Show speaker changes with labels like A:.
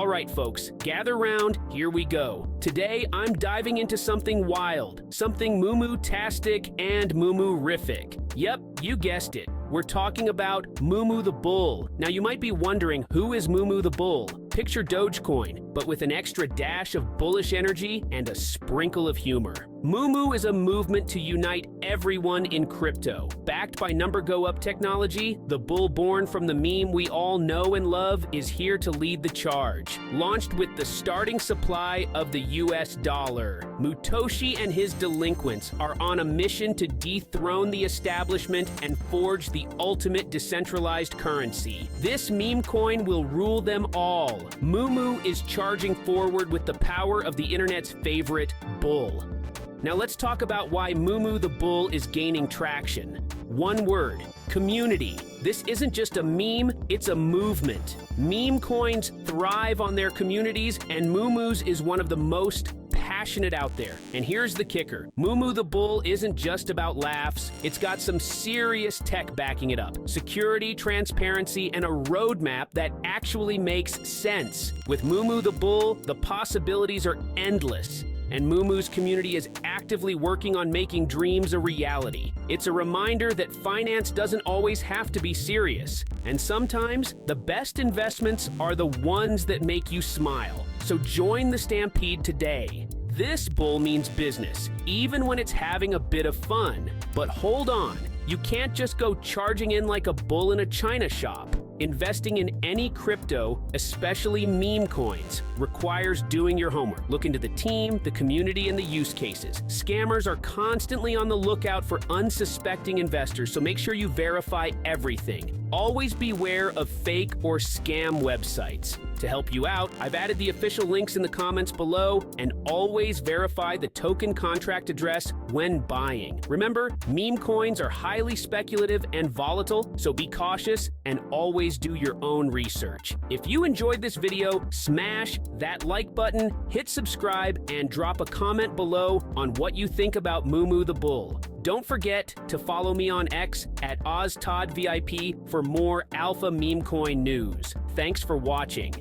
A: All right, folks, gather round, here we go. Today, I'm diving into something wild, something Mumu-tastic and Mumu-rific. Yep, you guessed it. We're talking about Mumu the Bull. Now, you might be wondering, who is Mumu the Bull? Picture Dogecoin, but with an extra dash of bullish energy and a sprinkle of humor. Mumu is a movement to unite everyone in crypto. Backed by number go up technology, the bull born from the meme we all know and love is here to lead the charge. Launched with the starting supply of the US dollar, Mutoshi and his delinquents are on a mission to dethrone the establishment and forge the ultimate decentralized currency. This meme coin will rule them all. Mumu is charging forward with the power of the internet's favorite, bull. Now let's talk about why Mumu the Bull is gaining traction. One word: community. This isn't just a meme, it's a movement. Meme coins thrive on their communities, and Mumu's is one of the most passionate out there. And here's the kicker: Mumu the Bull isn't just about laughs, it's got some serious tech backing it up. Security, transparency, and a roadmap that actually makes sense. With Mumu the Bull, the possibilities are endless. And Mumu's community is actively working on making dreams a reality. It's a reminder that finance doesn't always have to be serious. And sometimes, the best investments are the ones that make you smile. So join the stampede today. This bull means business, even when it's having a bit of fun. But hold on, you can't just go charging in like a bull in a china shop. Investing in any crypto, especially meme coins, requires doing your homework. Look into the team, the community, and the use cases. Scammers are constantly on the lookout for unsuspecting investors, so make sure you verify everything. Always beware of fake or scam websites. To help you out, I've added the official links in the comments below, and always verify the token contract address when buying. Remember, meme coins are highly speculative and volatile, so be cautious and always do your own research. If you enjoyed this video, smash that like button, hit subscribe, and drop a comment below on what you think about Mumu the Bull. Don't forget to follow me on X at OzToddVIP for more alpha meme coin news. Thanks for watching.